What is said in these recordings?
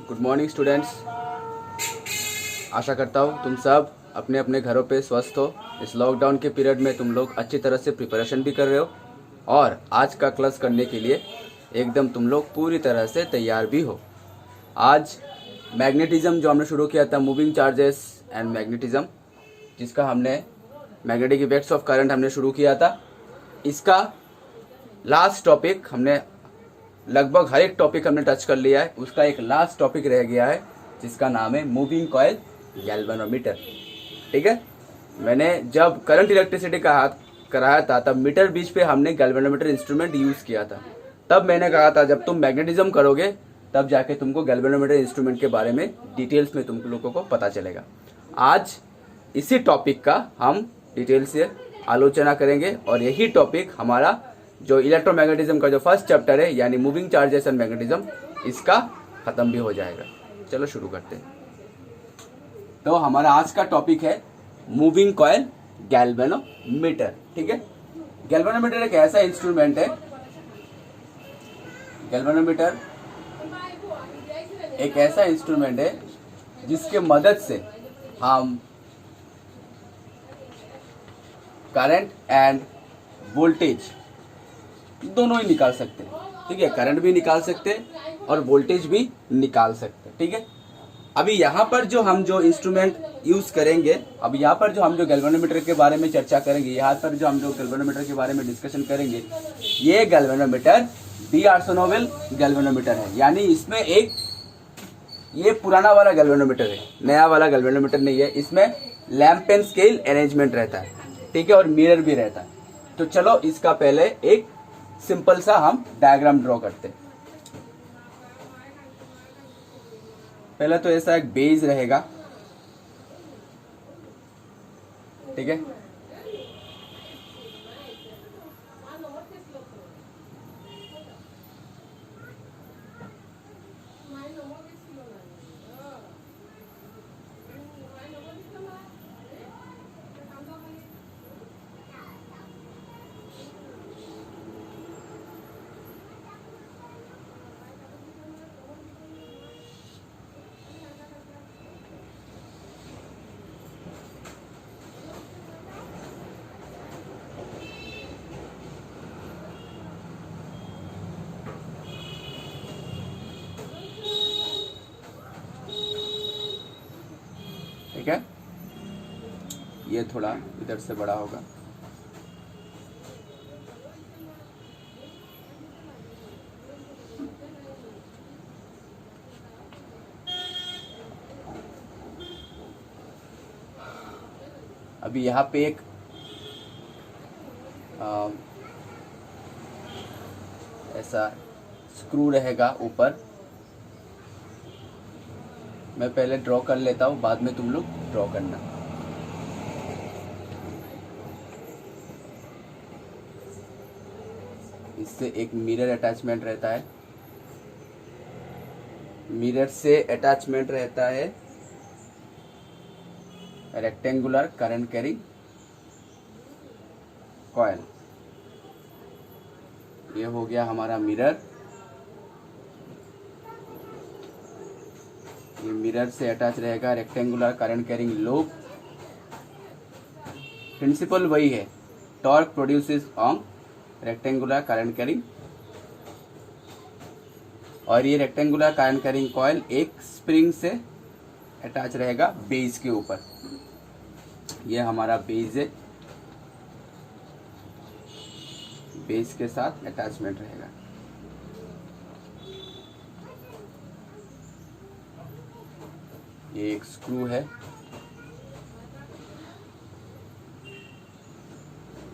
Good morning students. आशा करता हूँ तुम सब अपने अपने घरों पे स्वस्थ हो। इस लॉकडाउन के पीरियड में तुम लोग अच्छी तरह से प्रिपरेशन भी कर रहे हो और आज का क्लास करने के लिए एकदम तुम लोग पूरी तरह से तैयार भी हो। आज मैग्नेटिज्म जो हमने शुरू किया था, मूविंग चार्जेस एंड मैग्नेटिज्म, जिसका हमने मैग्नेटिक इफेक्ट्स ऑफ करंट हमने शुरू किया था, इसका लास्ट टॉपिक हमने लगभग हर एक टॉपिक हमने टच कर लिया है। उसका एक लास्ट टॉपिक रह गया है जिसका नाम है मूविंग कॉइल गैल्वेनोमीटर। ठीक है, मैंने जब करंट इलेक्ट्रिसिटी का हाथ कराया था तब मीटर बीच पे हमने गैल्वेनोमीटर इंस्ट्रूमेंट यूज किया था। तब मैंने कहा था जब तुम मैग्नेटिज्म करोगे तब जाके तुमको गैल्वेनोमीटर इंस्ट्रूमेंट के बारे में डिटेल्स में तुम लोगों को पता चलेगा। आज इसी टॉपिक का हम डिटेल से आलोचना करेंगे और यही टॉपिक हमारा जो इलेक्ट्रोमैग्नेटिज्म का जो फर्स्ट चैप्टर है यानी मूविंग चार्जेस एंड मैग्नेटिज्म, इसका खत्म भी हो जाएगा। चलो शुरू करते हैं। तो हमारा आज का टॉपिक है मूविंग कॉइल गैल्वेनोमीटर। ठीक है, गैल्वेनोमीटर एक ऐसा इंस्ट्रूमेंट है, गैल्वेनोमीटर एक ऐसा इंस्ट्रूमेंट है जिसके मदद से हम करंट एंड वोल्टेज दोनों ही निकाल सकते हैं। ठीक है, करंट भी निकाल सकते हैं और वोल्टेज भी निकाल सकते हैं। ठीक है, अभी यहाँ पर जो हम जो इंस्ट्रूमेंट यूज करेंगे, अब यहाँ पर जो हम जो गैल्वेनोमीटर के बारे में चर्चा करेंगे, यहाँ पर जो हम जो गैल्वेनोमीटर के बारे में डिस्कशन करेंगे, ये गैल्वेनोमीटर डी आर्सेनोविल गैल्वेनोमीटर है। यानी इसमें एक ये पुराना वाला गैल्वेनोमीटर है, नया वाला गैल्वेनोमीटर नहीं है। इसमें लैंप एंड स्केल अरेंजमेंट रहता है, ठीक है, और मिरर भी रहता है। तो चलो इसका पहले एक सिंपल सा हम डायग्राम ड्रॉ करते हैं। पहले तो ऐसा एक बेस रहेगा, ठीक है, ठीक है। ये थोड़ा इधर से बड़ा होगा। अभी यहाँ पे एक ऐसा स्क्रू रहेगा ऊपर। मैं पहले ड्रॉ कर लेता हूँ, बाद में तुम लोग ड्रॉ करना। इससे एक मिरर अटैचमेंट रहता है, मिरर से अटैचमेंट रहता है रेक्टेंगुलर करंट कैरिंग कॉइल। ये हो गया हमारा मिरर। ये मिरर से अटैच रहेगा rectangular current carrying loop. Principle वही है, torque produces on rectangular current carrying. और ये रेक्टेंगुलर करंट कैरिंग कॉइल एक स्प्रिंग से अटैच रहेगा बेस के ऊपर। ये हमारा बेस है, बेस के साथ अटैचमेंट रहेगा। ये एक स्क्रू है।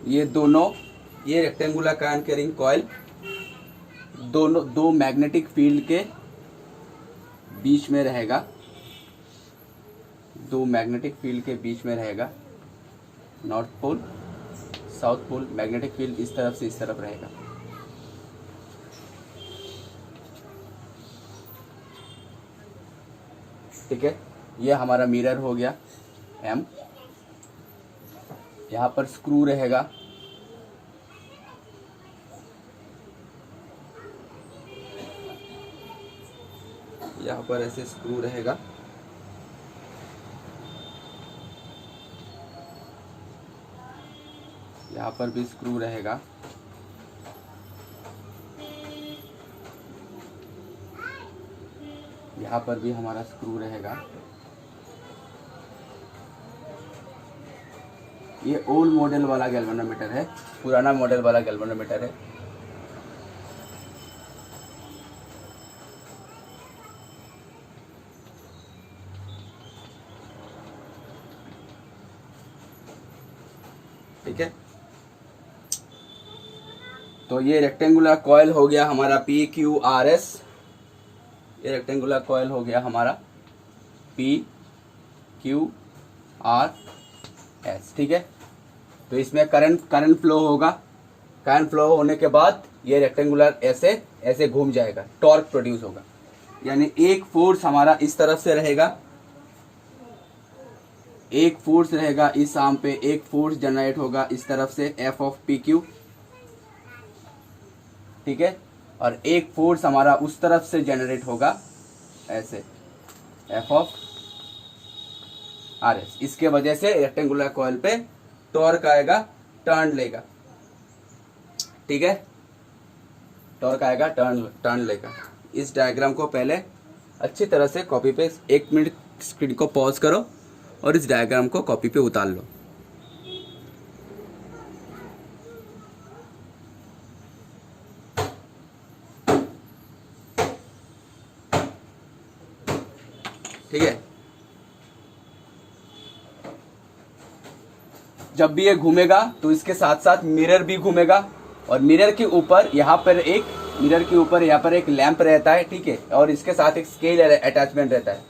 ये दोनों, ये रेक्टेंगुलर करंट कैरिंग कॉइल दोनों दो मैग्नेटिक फील्ड के बीच में रहेगा, दो मैग्नेटिक फील्ड के बीच में रहेगा। North pole south pole, magnetic field इस तरफ से इस तरफ रहेगा। ठीक है, ये हमारा मिरर हो गया एम। यहाँ पर स्क्रू रहेगा, यहाँ पर ऐसे स्क्रू रहेगा, यहाँ पर भी स्क्रू रहेगा। यहाँ पर भी हमारा स्क्रू रहेगा। ये ओल्ड मॉडल वाला गैल्वेनोमीटर है, पुराना मॉडल वाला गैल्वेनोमीटर है। ठीक है, तो ये रेक्टेंगुलर कॉइल हो गया हमारा PQRS। ये रेक्टेंगुलर कॉइल हो गया हमारा PQRS। ठीक है, तो इसमें करंट फ्लो होगा। करंट फ्लो होने के बाद ये रेक्टेंगुलर ऐसे ऐसे घूम जाएगा, टॉर्क प्रोड्यूस होगा। यानी एक फोर्स हमारा इस तरफ से रहेगा, एक फोर्स रहेगा इस आर्म पे, एक फोर्स जनरेट होगा इस तरफ से F ऑफ PQ। ठीक है, और एक फोर्स हमारा उस तरफ से जनरेट होगा ऐसे F ऑफ RS। इसके वजह से रेक्टेंगुलर कॉइल पे टॉर्क आएगा, टर्न लेगा। ठीक है, टॉर्क आएगा, टर्न लेगा। इस डायग्राम को पहले अच्छी तरह से कॉपी पे 1 मिनट स्क्रीन को पॉज करो और इस डायग्राम को कॉपी पे उतार लो। ठीक है, जब भी ये घूमेगा तो इसके साथ साथ मिरर भी घूमेगा, और मिरर के ऊपर यहाँ पर एक लैंप रहता है। ठीक है, और इसके साथ एक स्केल अटैचमेंट रहता है।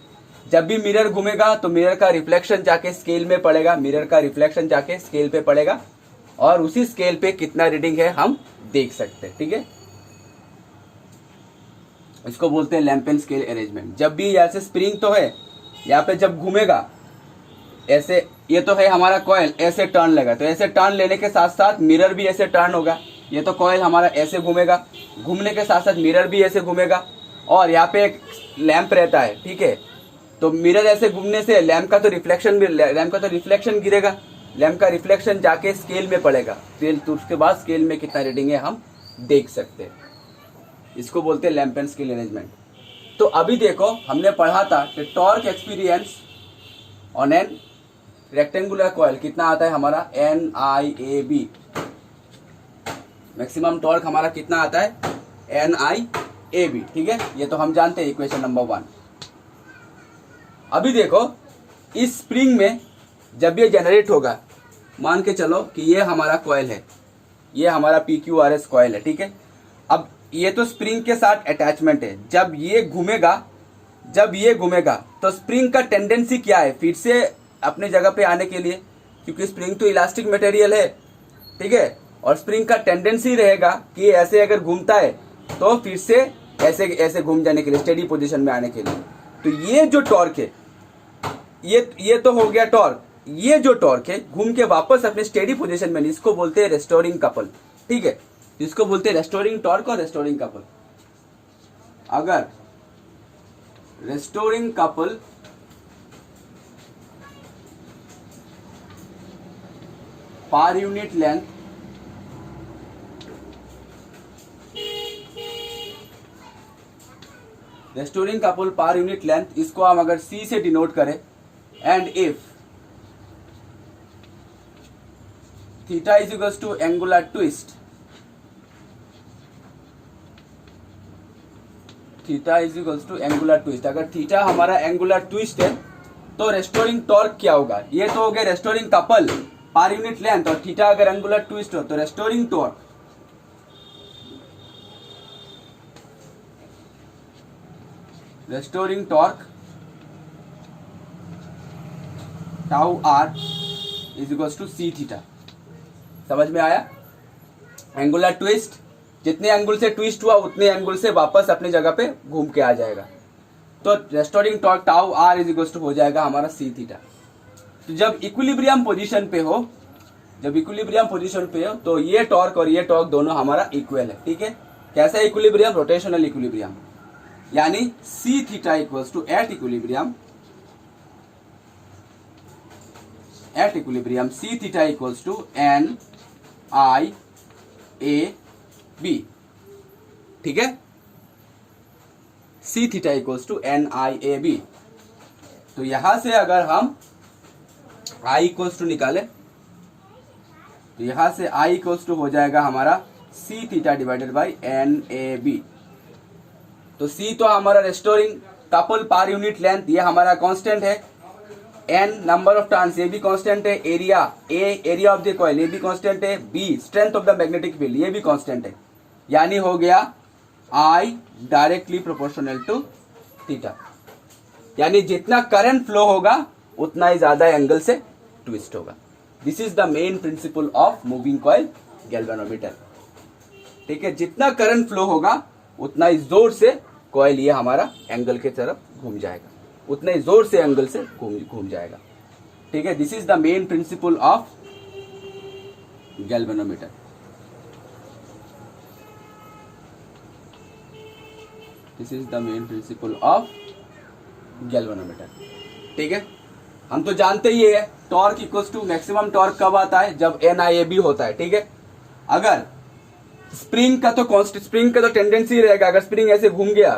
जब भी मिरर घूमेगा तो मिरर का रिफ्लेक्शन जाके स्केल में पड़ेगा, मिरर का रिफ्लेक्शन जाके स्केल पे पड़ेगा, और उसी स्केल पे कितना रीडिंग है हम देख सकते हैं। ठीक है, इसको बोलते हैं लैंप एंड स्केल अरेंजमेंट। जब भी ऐसे स्प्रिंग तो है, यहाँ पे जब घूमेगा ऐसे, ये तो है हमारा कॉइल, ऐसे टर्न लेगा, तो ऐसे टर्न लेने के साथ साथ मिरर भी ऐसे टर्न होगा। ये तो कॉइल हमारा ऐसे घूमेगा, घूमने के साथ साथ मिरर भी ऐसे घूमेगा, और यहाँ पे एक लैंप रहता है। ठीक है, तो मिरर ऐसे घूमने से लैंप का तो रिफ्लेक्शन गिरेगा, लैंप का रिफ्लेक्शन जाके स्केल में पड़ेगा, तो उसके बाद स्केल में कितना रीडिंग है हम देख सकते हैं। इसको बोलते हैं लैंप एंड स्केल अरेंजमेंट। तो अभी देखो, हमने पढ़ा था कि torque experience on an rectangular coil कितना आता है हमारा, NIAB। मैक्सिमम टॉर्क हमारा कितना आता है, NIAB। ठीक है, ये तो हम जानते हैं, इक्वेशन नंबर 1। अभी देखो, इस स्प्रिंग में जब ये जनरेट होगा, मान के चलो कि ये हमारा कॉइल है, ये हमारा PQRS कॉइल है। ठीक है, अब ये तो स्प्रिंग के साथ अटैचमेंट है। जब ये घूमेगा तो स्प्रिंग का टेंडेंसी क्या है, फिर से अपने जगह पे आने के लिए, क्योंकि स्प्रिंग तो इलास्टिक मटेरियल है। ठीक है, और स्प्रिंग का टेंडेंसी रहेगा कि ऐसे अगर घूमता है तो फिर से ऐसे ऐसे घूम जाने के लिए, स्टेडी पोजीशन में आने के लिए। तो ये जो टॉर्क है, ये तो हो गया टॉर्क। ये जो टॉर्क है घूम के वापस अपने स्टेडी पोजीशन में, इसको बोलते हैं रेस्टोरिंग कपल। ठीक है, इसको बोलते हैं रेस्टोरिंग टॉर्क और रेस्टोरिंग कपल। अगर रेस्टोरिंग कपल पर यूनिट लेंथ रेस्टोरिंग कपल पर यूनिट लेंथ, इसको हम अगर C से डिनोट करें, and if theta is equals to angular twist, theta is equals to angular twist, अगर थीटा हमारा एंगुलर ट्विस्ट है तो रेस्टोरिंग टॉर्क क्या होगा, ये तो हो गया रेस्टोरिंग कपल पर यूनिट लेंथ, और थीटा अगर एंगुलर ट्विस्ट हो तो restoring torque. Restoring torque tau R is equals to C theta. समझ में आया? एंगुलर ट्विस्ट, जितने एंगल से ट्विस्ट हुआ उतने एंगल से वापस अपनी जगह पे घूम के आ जाएगा। तो restoring torque tau R is equals to हो जाएगा हमारा C थीटा। तो जब इक्विलिब्रियम पोजीशन पे हो, तो ये टॉर्क और ये टॉर्क दोनों हमारा इक्वल है। ठीक है, कैसा इक्विलिब्रियम, रोटेशनल इक्विलिब्रियम। यानी c theta equals to at equilibrium c theta equals to n i a b. ठीक है, c theta equals to n i a b. तो यहां से अगर हम I इक्वल्स टू निकाले तो यहां से I इक्वल्स टू हो जाएगा हमारा c theta divided by n a b. तो C तो हमारा रेस्टोरिंग कपल पर यूनिट लेंथ, ये हमारा कांस्टेंट है। N नंबर ऑफ टर्न्स, ये भी कांस्टेंट है। Area A area of the coil, ये भी कांस्टेंट है। B strength of the magnetic field, ये भी कांस्टेंट है। यानी हो गया I directly proportional to theta, यानी जितना करंट फ्लो होगा उतना ही ज्यादा एंगल से ट्विस्ट होगा। This is the main principle of moving coil galvanometer. ठीक है, जितना करंट फ्लो होगा उतना ही जोर से कॉइल ये हमारा एंगल के तरफ घूम जाएगा, उतना ही जोर से एंगल से घूम जाएगा। ठीक है, this is the main principle of galvanometer. This is the main principle of galvanometer. ठीक है, हम तो जानते ही है torque equals to maximum torque कब आता है, जब NIAB होता है। ठीक है, अगर स्प्रिंग का तो टेंडेंसी रहेगा, अगर स्प्रिंग ऐसे घूम गया,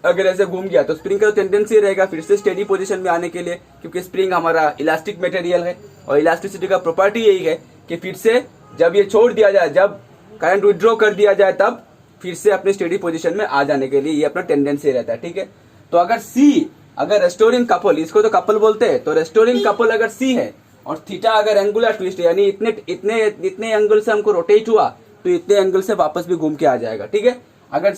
अगर ऐसे घूम गया तो स्प्रिंग का तो टेंडेंसी रहेगा फिर से स्टेडी पोजीशन में आने के लिए, क्योंकि स्प्रिंग हमारा इलास्टिक मटेरियल है और इलास्टिसिटी का प्रॉपर्टी यही है कि फिर से जब ये छोड़ दिया जाए, जब करंट विड्रॉ कर दिया जाए, तब फिर से अपने स्टेडी पोजीशन में आ जाने के लिए ये अपना टेंडेंसी रहता है। ठीक है, तो अगर रेस्टोरिंग कपल, इसको तो कपल बोलते हैं, तो रेस्टोरिंग कपल अगर C है और थीटा अगर एंगुलर ट्विस्ट है, यानी इतने एंगल से हमको रोटेट हुआ तो इतने एंगल से वापस भी घूम के आ जाएगा। ठीक है, अगर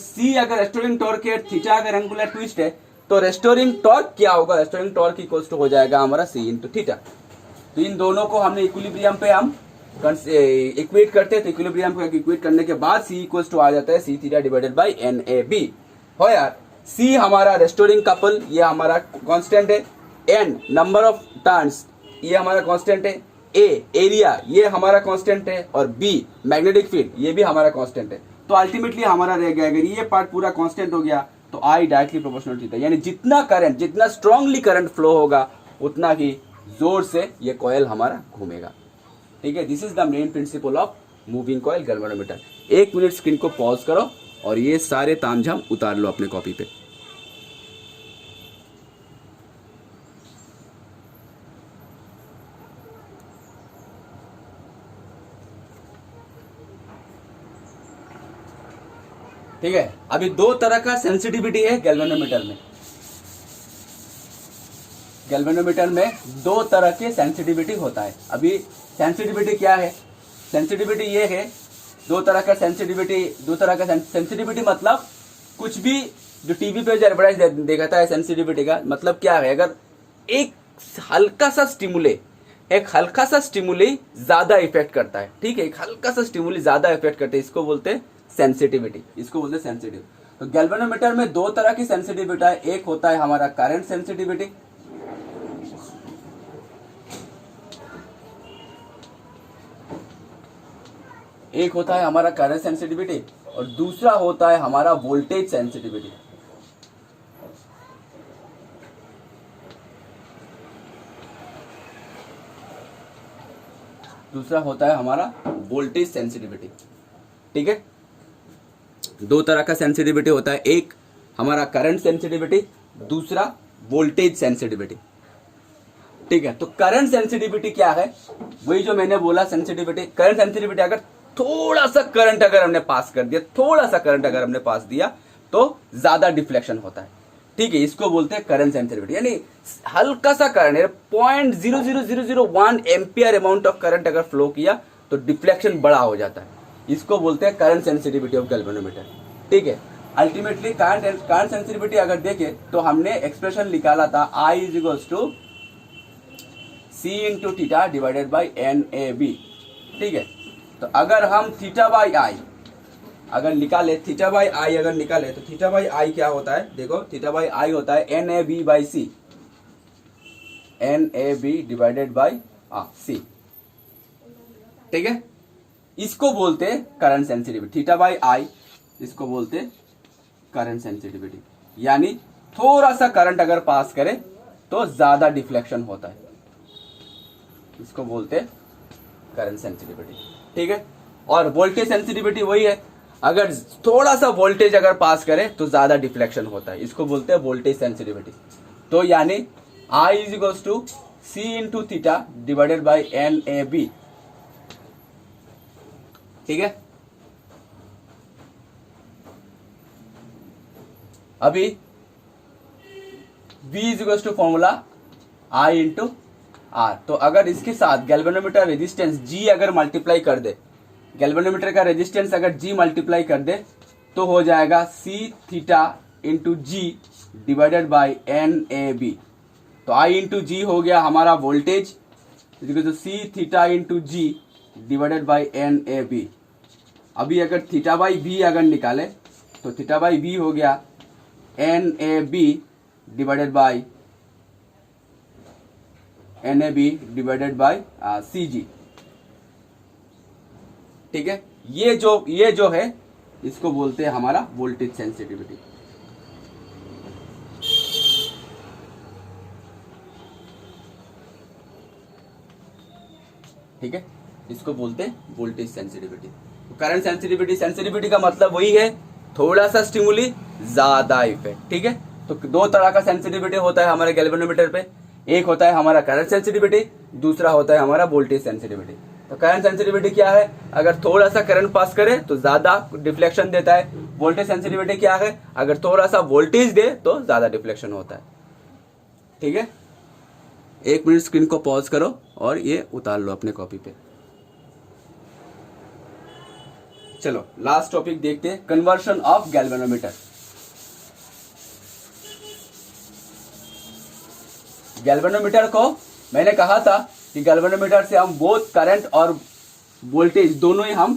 रेस्टोरिंग टॉर्क है, थीटा अगर एंगुलर ट्विस्ट है, तो रेस्टोरिंग टॉर्क क्या होगा, रेस्टोरिंग टॉर्क इक्वल्स टू हो जाएगा हमारा C इंटू थीटा। तो इन दोनों को हमने इक्विलिब्रियम पे हम इक्वेट करते हैं, तो इक्विलिब्रियम को इक्वेट करने के बाद C इक्वल्स टू आ जाता है c theta divided by NAB। हो यार, C हमारा रेस्टोरिंग कपल, ये हमारा कांस्टेंट है। N नंबर ऑफ टर्न्स, ये हमारा कांस्टेंट है। A एरिया, ये हमारा कांस्टेंट है। और B मैग्नेटिक फील्ड, ये भी हमारा कांस्टेंट है। तो अल्टीमेटली हमारा रह गया, अगर ये पार्ट पूरा कांस्टेंट हो गया तो I डायरेक्टली प्रोपोर्शनल थीटा, यानी जितना स्ट्रांगली करंट फ्लो होगा उतना ही जोर से ये कॉइल हमारा घूमेगा। ठीक है, this is the main principle of moving coil galvanometer. 1 minute screen को पॉज करो और ये सारे तामझाम उतार लो अपने कॉपी पे। ठीक है, अभी 2 तरह का सेंसिटिविटी है गैल्वेनोमीटर में। गैल्वेनोमीटर में 2 तरह के सेंसिटिविटी होता है। अभी सेंसिटिविटी क्या है, सेंसिटिविटी ये है, 2 तरह का सेंसिटिविटी मतलब कुछ भी जो टीवी पे जो एडवर्टाइज दिखाता है सेंसिटिविटी का मतलब क्या है, अगर एक हल्का सा स्टिमुली ज्यादा इफेक्ट करता है। ठीक है, एक हल्का सा स्टिमुली ज्यादा इफेक्ट करता है, इसको बोलते हैं सेंसिटिविटी, इसको बोलते हैं सेंसिटिव। तो गैल्वेनोमीटर में 2 तरह की सेंसिटिविटी है। एक होता है हमारा करंट सेंसिटिविटी, एक होता है हमारा करंट सेंसिटिविटी और दूसरा होता है हमारा वोल्टेज सेंसिटिविटी। दूसरा होता है हमारा वोल्टेज सेंसिटिविटी। ठीक है, 2 तरह का सेंसिटिविटी होता है, एक हमारा करंट सेंसिटिविटी, दूसरा वोल्टेज सेंसिटिविटी। ठीक है, तो करंट सेंसिटिविटी क्या है, वही जो मैंने बोला सेंसिटिविटी। करंट सेंसिटिविटी, अगर थोड़ा सा करंट अगर हमने पास कर दिया, थोड़ा सा करंट अगर हमने पास दिया तो ज्यादा डिफ्लेक्शन होता है। ठीक है, इसको बोलते हैं करंट सेंसिटिविटी, यानी हल्का सा current 0.00001 ampere amount of current अगर फ्लो किया तो डिफ्लेक्शन बड़ा हो जाता है, इसको बोलते हैं करंट सेंसिटिविटी ऑफ गैल्वेनोमीटर। ठीक है, अल्टीमेटली करंट सेंसिटिविटी अगर देखें तो हमने एक्सप्रेशन निकाला था I is to C into theta divided by NAB। ठीक है, तो अगर हम थीटा बाई आई अगर निकाले, थीटा बाई आई अगर निकाले तो थीटा बाई आई क्या होता है, देखो थीटा बाई आई होता है NAB by C, NAB divided by C। ठीक है, इसको बोलते हैं current sensitivity, theta by I इसको बोलते हैं करंट सेंसिटिविटी, यानी थोड़ा सा करंट अगर पास करे तो ज्यादा डिफ्लेक्शन होता है, इसको बोलते हैं करंट सेंसिटिविटी। ठीक है, और वोल्टेज सेंसिटिविटी वही है, अगर थोड़ा सा वोल्टेज अगर पास करे तो ज्यादा डिफ्लेक्शन होता है, इसको बोलते हैं वोल्टेज सेंसिटिविटी। तो यानी I is equals to C into theta divided by NAB। ठीक है, अभी V is equals to formula I into R. तो अगर इसके साथ गैल्वेनोमीटर रेजिस्टेंस G अगर मल्टीप्लाई कर दे, गैल्वेनोमीटर का रेजिस्टेंस अगर G मल्टीप्लाई कर दे तो हो जाएगा C theta into G divided by NAB। तो I इंटू जी हो गया हमारा वोल्टेज, तो C theta into G divided by NAB। अभी अगर थीटा बाई बी अगर निकाले तो थीटा बाई बी हो गया NAB डिवाइडेड बाई CG। ठीक है, ये जो है इसको बोलते हैं हमारा वोल्टेज सेंसिटिविटी। ठीक है, इसको बोलते हैं वोल्टेज सेंसिटिविटी। करंट सेंसिटिविटी का मतलब वही है, थोड़ा सा स्टिमुली ज्यादा इफेक्ट। ठीक है, तो दो तरह का सेंसिटिविटी होता है हमारे गैल्वेनोमीटर पे, एक होता है हमारा करंट सेंसिटिविटी, दूसरा होता है हमारा वोल्टेज सेंसिटिविटी। तो करंट सेंसिटिविटी क्या है, अगर थोड़ा सा करंट पास करे तो ज्यादा डिफ्लेक्शन देता है। वोल्टेज सेंसिटिविटी क्या है, अगर थोड़ा सा वोल्टेज दे तो ज्यादा डिफ्लेक्शन होता है। ठीक है, 1 मिनट स्क्रीन को पॉज करो और ये उतार लो अपने कॉपी पे। चलो लास्ट टॉपिक देखते हैं, कन्वर्शन ऑफ गैल्वेनोमीटर। गैल्वेनोमीटर को मैंने कहा था कि गैल्वेनोमीटर से हम बोथ करंट और वोल्टेज दोनों ही हम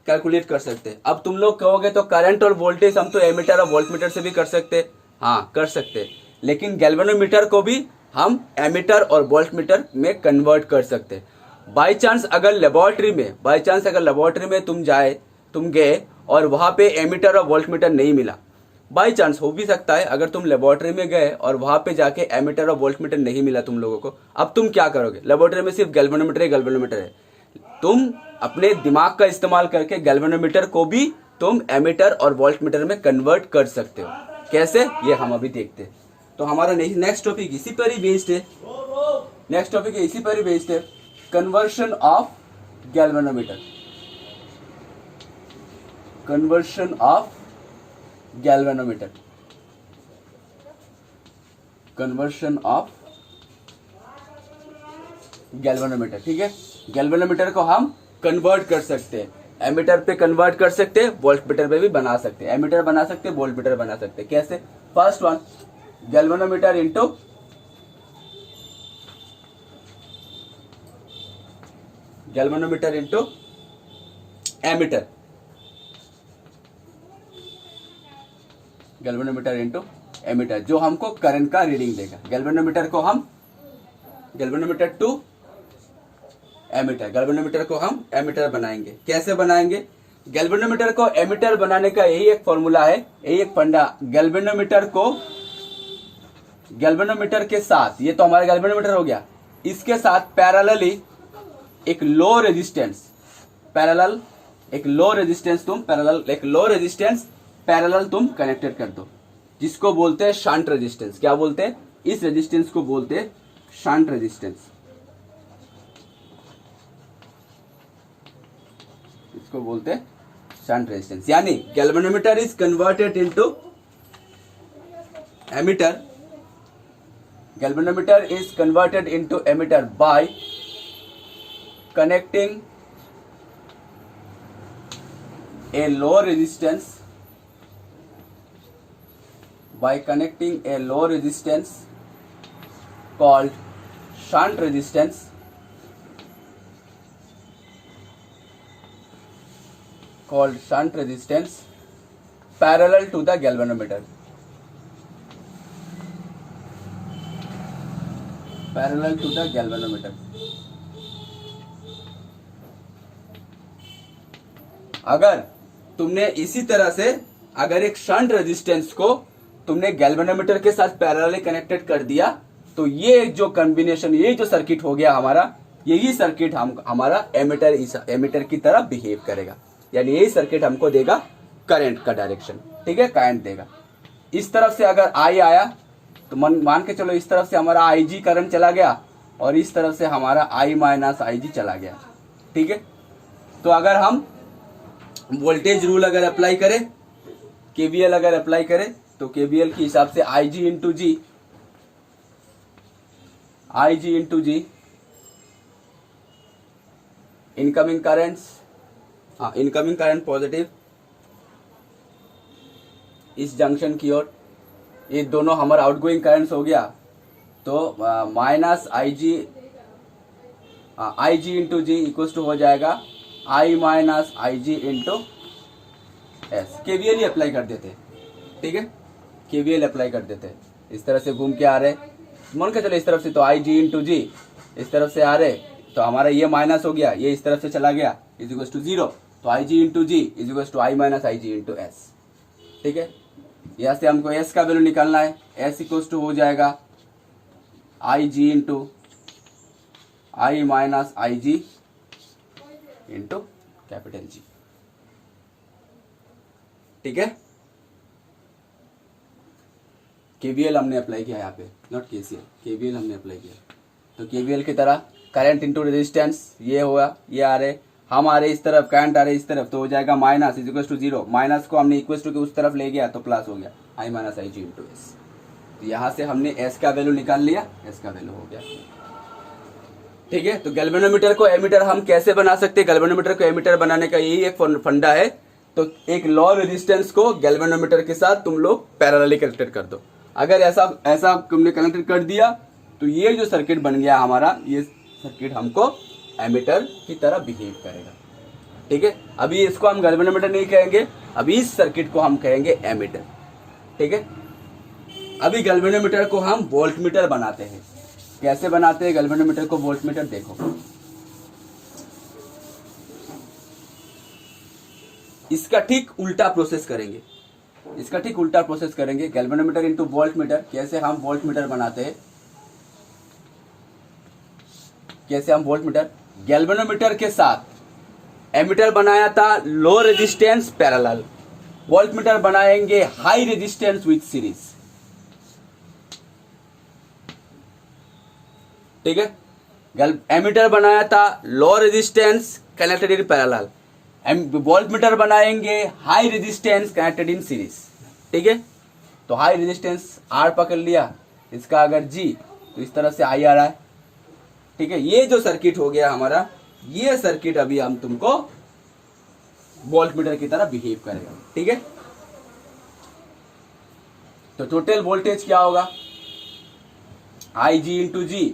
कैलकुलेट कर सकते हैं। अब तुम लोग कहोगे तो करंट और वोल्टेज हम तो एमीटर और वोल्टमीटर से भी कर सकते हैं, हाँ कर सकते हैं, लेकिन गैल्वेनोमीटर को भी हम एमीटर और वोल्टमीटर में कन्वर्ट कर सकते हैं। बाई चांस अगर लेबोरेटरी में तुम गए और वहां पे एमीटर और वोल्टमीटर नहीं मिला, बाई चांस हो भी सकता है अगर तुम लेबोरेटरी में गए और वहां पे जाके एमीटर और वोल्टमीटर नहीं मिला तुम लोगों को, अब तुम क्या करोगे, लेबोरेटरी में सिर्फ गैल्वेनोमीटर है, तुम अपने दिमाग का इस्तेमाल करके गैल्वेनोमीटर को भी तुम एमीटर और वोल्टमीटर में कन्वर्ट कर सकते हो। कैसे, ये हम अभी देखते हैं। तो हमारा नेक्स्ट टॉपिक इसी पर ही बेस्ड है, कन्वर्शन ऑफ गैल्वेनोमीटर। ठीक है, गैल्वेनोमीटर को हम कन्वर्ट कर सकते हैं, एमीटर पे कन्वर्ट कर सकते हैं, वोल्टमीटर पे भी बना सकते हैं, एमीटर बना सकते हैं, वोल्टमीटर बना सकते हैं। कैसे, first one galvanometer into ammeter, galvanometer into ammeter जो हमको करंट का रीडिंग देगा। गैल्वेनोमीटर टू एमीटर, गैल्वेनोमीटर को हम एमीटर बनाएंगे। कैसे बनाएंगे, गैल्वेनोमीटर को एमीटर बनाने का यही एक फॉर्मूला है, यही एक फंडा। गैल्वेनोमीटर के साथ, ये तो हमारा गैल्वेनोमीटर हो गया, इसके साथ पैरेलली एक लो रेजिस्टेंस पैरेलल तुम कनेक्टेड कर दो, जिसको बोलते हैं शंट रेजिस्टेंस। क्या बोलते हैं, इस रेजिस्टेंस को बोलते हैं शंट रेजिस्टेंस, इसको बोलते हैं शंट रेजिस्टेंस। यानी galvanometer is converted into ammeter, galvanometer is converted into ammeter by connecting a low resistance called shunt resistance parallel to the galvanometer, अगर तुमने इसी तरह से अगर एक शंट रेजिस्टेंस को तुमने गैल्वेनोमीटर के साथ पैरेलली कनेक्टेड कर दिया तो ये जो कॉम्बिनेशन, ये जो सर्किट हो गया हमारा, यही सर्किट हमारा एमीटर की तरह बिहेव करेगा, यानी यही सर्किट हमको देगा करंट का डायरेक्शन। ठीक है, करंट देगा। इस तरफ से अगर आई आया तो मान के चलो इस तरफ से हमारा आई जी करंट चला गया और इस तरफ से हमारा आई माइनस आई जी चला गया। ठीक है, तो अगर हम वोल्टेज रूल अगर अप्लाई करें, केवीएल अगर अप्लाई करें, तो केवीएल के हिसाब से I G into G, I G into G incoming currents, incoming current positive इस जंक्शन की ओर, ये दोनों हमारा आउटगोइंग करंट्स हो गया। तो minus I G into G equal to हो जाएगा I minus I G into S. KVL ही अप्लाई कर देते, ठीक है, केवीएल अप्लाई कर देते। इस तरह से घूम के आ रहे, मान के चलो इस तरफ से, तो आई जी इंटू जी इस तरफ से आ रहे, तो हमारा ये माइनस हो गया, ये इस तरफ से चला गया, इज इक्वल टू जीरो। तो I G into G is equal to I minus I G into S. ठीक है, यहाँ से हमको एस का वैल्यू निकालना है। एस इक्वल टू हो जाएगा आई G into I minus I G into capital G. ठीक है, केवीएल हमने अप्लाई किया यहाँ पे, नॉट केसीएल, केवीएल हमने अप्लाई किया। तो केवीएल की तरह करंट इंटू रेजिस्टेंस, ये हुआ, ये आ रहे, हम आ रहे इस तरफ, करंट आ रहे इस तरफ, तो हो जाएगा minus is equal to zero. Minus को हमने इक्वल टू के उस तरफ ले गया तो प्लस हो गया आई minus I G into S. तो यहाँ से हमने एस का वैल्यू निकाल लिया, एस का वैल्यू हो गया। ठीक है, तो गैल्वेनोमीटर को एमीटर हम कैसे बना सकते हैं? गैल्वेनोमीटर को एमीटर बनाने का यही एक फंडा है। तो एक लो रेजिस्टेंस को गैल्वेनोमीटर के साथ तुम लोग पैरेलली कनेक्टेड कर दो। अगर ऐसा तुमने कनेक्टेड कर दिया तो ये जो सर्किट बन गया हमारा, ये सर्किट हमको एमीटर की तरह बिहेव करेगा। ठीक है, अभी इसको हम गैल्वेनोमीटर नहीं कहेंगे, अभी इस सर्किट को हम कहेंगे एमीटर। ठीक है, अभी गैल्वेनोमीटर को हम वोल्टमीटर बनाते हैं। कैसे बनाते हैं गैल्वेनोमीटर को वोल्टमीटर? देखो, इसका ठीक उल्टा प्रोसेस करेंगे, इसका ठीक उल्टा प्रोसेस करेंगे। गैल्वेनोमीटर इंटू वोल्टमीटर, कैसे हम वोल्टमीटर बनाते हैं, कैसे हम वोल्टमीटर, गैल्वेनोमीटर के साथ एमीटर बनाया था लो रेजिस्टेंस पैरेलल, वोल्टमीटर बनाएंगे हाई रेजिस्टेंस विथ सीरीज। ठीक है, एमीटर बनाया था low resistance connected in parallel, voltmeter बनाएंगे high resistance connected in series. ठीक है, तो हाई रेजिस्टेंस आर पकड़ लिया, इसका अगर जी, तो इस तरह से आई आ रहा है। ठीक है, ये जो सर्किट हो गया हमारा, ये सर्किट अभी हम तुमको वोल्टमीटर की तरह बिहेव करेगा। ठीक है, तो टोटल वोल्टेज क्या होगा? I G into G,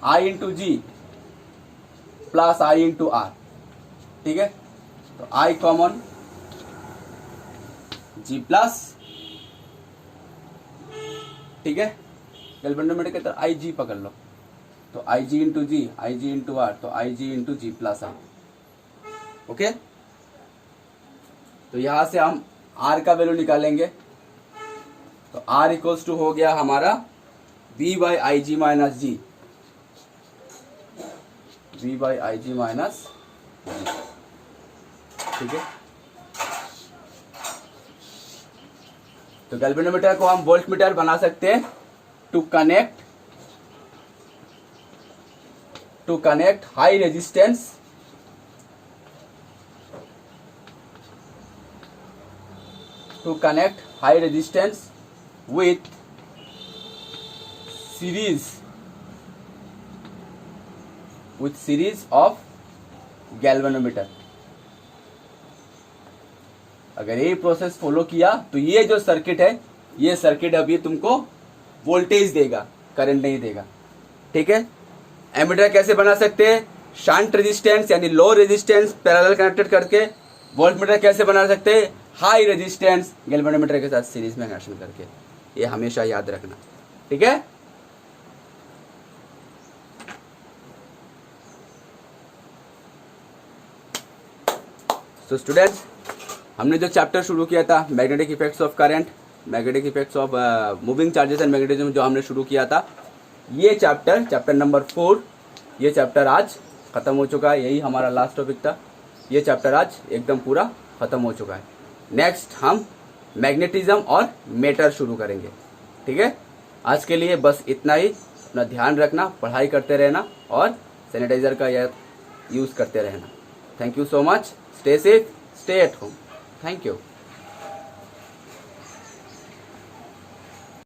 I into G plus I into R. ठीक है, तो आई कॉमन, जी प्लस, ठीक है, गैल्वेनोमीटर की तरह आई जी पकड़ लो, तो I G into G, I G into R, तो I G into G plus R. Okay, तो यहां से हम आर का वैल्यू निकालेंगे, तो आर इक्वल्स टू हो गया हमारा V by I G minus G, V by I G minus G. ठीक है, तो गैल्वेनोमीटर को हम वोल्टमीटर बना सकते हैं to connect high resistance with series of galvanometer. अगर ये प्रोसेस फॉलो किया तो ये जो सर्किट है, ये सर्किट अभी तुमको वोल्टेज देगा, करंट नहीं देगा। ठीक है, एमीटर कैसे बना सकते हैं? शंट रेजिस्टेंस यानी लो रेजिस्टेंस पैरेलल कनेक्टेड करके। वोल्टमीटर कैसे बना सकते हैं? हाई रेजिस्टेंस गैल्वेनोमीटर के साथ सीरीज में कनेक्शन करके। ये हमेशा याद रखना। ठीक है, तो स्टूडेंट्स हमने जो चैप्टर शुरू किया था magnetic effects of current, magnetic effects of moving charges and magnetism, जो हमने शुरू किया था, ये चैप्टर नंबर 4, ये चैप्टर आज खत्म हो चुका है। यही हमारा लास्ट टॉपिक था। ये चैप्टर आज एकदम पूरा खत्म हो चुका है। नेक्स्ट हम मैग्नेटिज्म और मेटर शुरू करेंगे। ठीक है, आज के लिए बस इतना ही। अपना ध्यान रखना, पढ़ाई करते रहना और सैनिटाइजर का यूज़ करते रहना। Thank you so much. Stay safe, stay at home. Thank you.